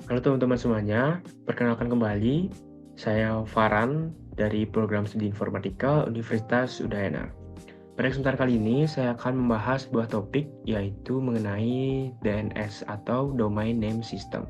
Halo teman-teman semuanya, perkenalkan kembali, saya Farhan dari program studi informatika Universitas Udayana. Pada kesempatan kali ini, saya akan membahas sebuah topik yaitu mengenai DNS atau Domain Name System.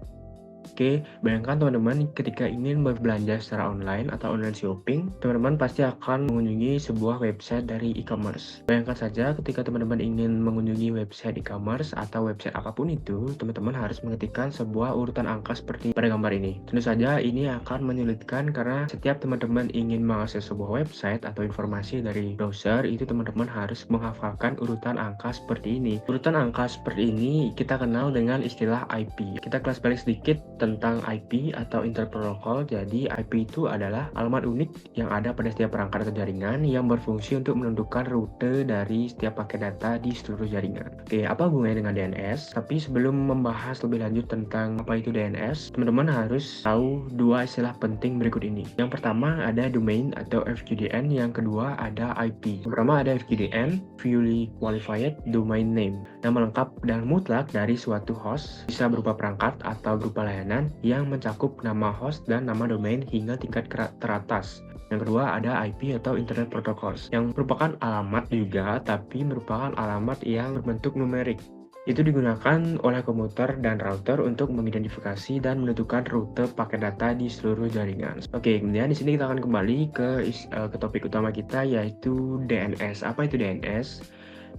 Oke, bayangkan teman-teman ketika ingin berbelanja secara online atau online shopping, teman-teman pasti akan mengunjungi sebuah website dari e-commerce. Bayangkan saja ketika teman-teman ingin mengunjungi website e-commerce atau website apapun itu, teman-teman harus mengetikkan sebuah urutan angka seperti pada gambar ini. Tentu saja ini akan menyulitkan karena setiap teman-teman ingin mengakses sebuah website atau informasi dari browser, itu teman-teman harus menghafalkan urutan angka seperti ini. Urutan angka seperti ini kita kenal dengan istilah IP. Kita kelas balik sedikit tentang IP atau Internet Protocol. Jadi IP itu adalah alamat unik yang ada pada setiap perangkat atau jaringan yang berfungsi untuk menentukan rute dari setiap paket data di seluruh jaringan. Oke, apa hubungannya dengan DNS? Tapi sebelum membahas lebih lanjut tentang apa itu DNS, teman-teman harus tahu dua istilah penting berikut ini. Yang pertama ada domain atau FQDN, yang kedua ada IP. Yang pertama ada FQDN, Fully Qualified Domain Name. Nama lengkap dan mutlak dari suatu host, bisa berupa perangkat atau berupa layanan yang mencakup nama host dan nama domain hingga tingkat teratas. Yang kedua ada IP atau Internet Protocols, yang merupakan alamat juga, tapi merupakan alamat yang berbentuk numerik. Itu digunakan oleh komputer dan router untuk mengidentifikasi dan menentukan rute paket data di seluruh jaringan. Oke, kemudian di sini kita akan kembali ke topik utama kita, yaitu DNS. Apa itu DNS?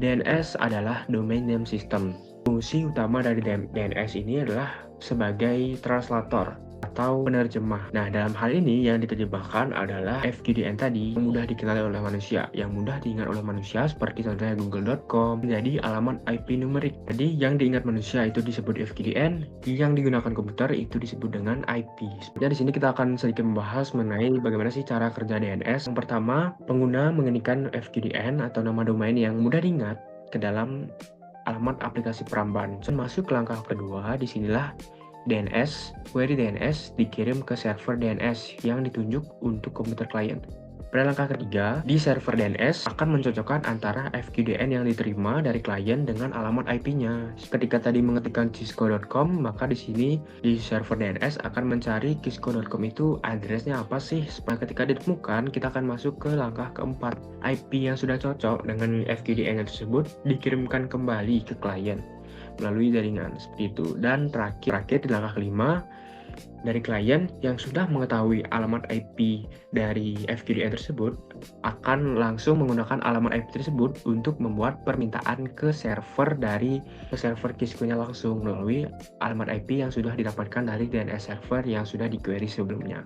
DNS adalah Domain Name System. Fungsi utama dari DNS ini adalah sebagai translator atau penerjemah. Nah, dalam hal ini yang diterjemahkan adalah FQDN tadi, yang mudah dikenali oleh manusia, yang mudah diingat oleh manusia seperti contohnya google.com, menjadi alamat IP numerik. Jadi yang diingat manusia itu disebut FQDN, yang digunakan komputer itu disebut dengan IP. Jadi di sini kita akan sedikit membahas mengenai bagaimana sih cara kerja DNS. Yang pertama, pengguna mengetikkan FQDN atau nama domain yang mudah diingat ke dalam alamat aplikasi peramban. Masuk ke langkah kedua, disinilah query DNS dikirim ke server DNS yang ditunjuk untuk komputer klien. Pada langkah ketiga, di server DNS akan mencocokkan antara FQDN yang diterima dari klien dengan alamat IP-nya. Ketika tadi mengetikkan cisco.com, maka di sini di server DNS akan mencari cisco.com itu addressnya apa sih. Nah, ketika ditemukan, kita akan masuk ke langkah keempat. IP yang sudah cocok dengan FQDN tersebut dikirimkan kembali ke klien melalui jaringan seperti itu. Dan terakhir di langkah kelima, dari klien yang sudah mengetahui alamat IP dari FQDN tersebut akan langsung menggunakan alamat IP tersebut untuk membuat permintaan ke server Cisco-nya langsung melalui alamat IP yang sudah didapatkan dari DNS server yang sudah di-query sebelumnya.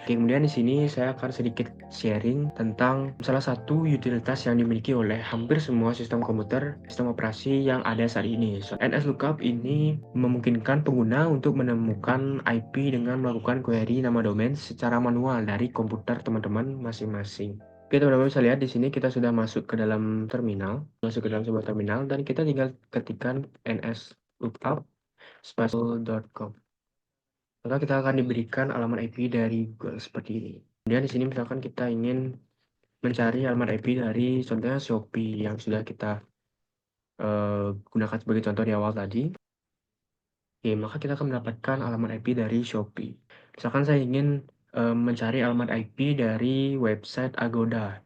Oke, kemudian di sini saya akan sedikit sharing tentang salah satu utilitas yang dimiliki oleh hampir semua sistem komputer, sistem operasi yang ada saat ini. NSLookup ini memungkinkan pengguna untuk menemukan IP dengan melakukan query nama domain secara manual dari komputer teman-teman masing-masing. Oke, teman-teman bisa lihat di sini kita sudah masuk ke dalam sebuah terminal, dan kita tinggal ketikkan nslookup spatial.com. Maka kita akan diberikan alamat IP dari Google seperti ini. Kemudian di sini misalkan kita ingin mencari alamat IP dari contohnya Shopee yang sudah kita gunakan sebagai contoh di awal tadi. Oke, maka kita akan mendapatkan alamat IP dari Shopee. Misalkan saya ingin mencari alamat IP dari website Agoda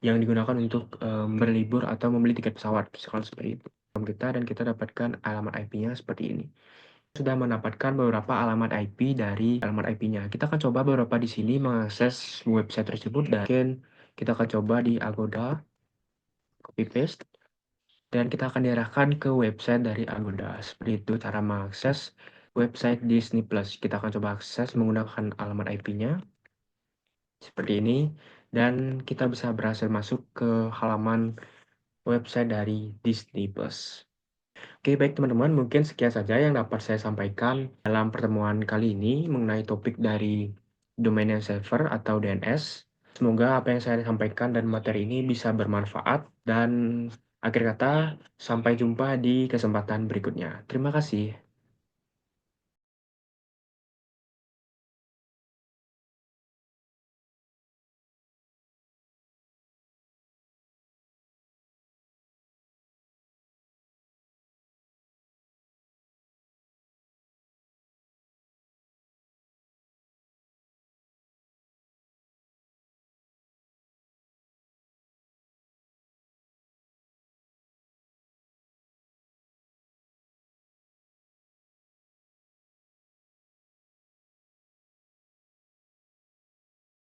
yang digunakan untuk berlibur atau membeli tiket pesawat, misalkan seperti itu. Dan kita dapatkan alamat IP-nya seperti ini. Sudah mendapatkan beberapa alamat IP dari alamat IP-nya. Kita akan coba beberapa di sini mengakses website tersebut, dan kita akan coba di Agoda, copy paste, dan kita akan diarahkan ke website dari Agoda. Seperti itu cara mengakses website Disney Plus. Kita akan coba akses menggunakan alamat IP-nya seperti ini, dan kita bisa berhasil masuk ke halaman website dari Disney Plus. Oke, baik teman-teman, mungkin sekian saja yang dapat saya sampaikan dalam pertemuan kali ini mengenai topik dari Domain Name Server atau DNS. Semoga apa yang saya sampaikan dan materi ini bisa bermanfaat, dan akhir kata, sampai jumpa di kesempatan berikutnya. Terima kasih.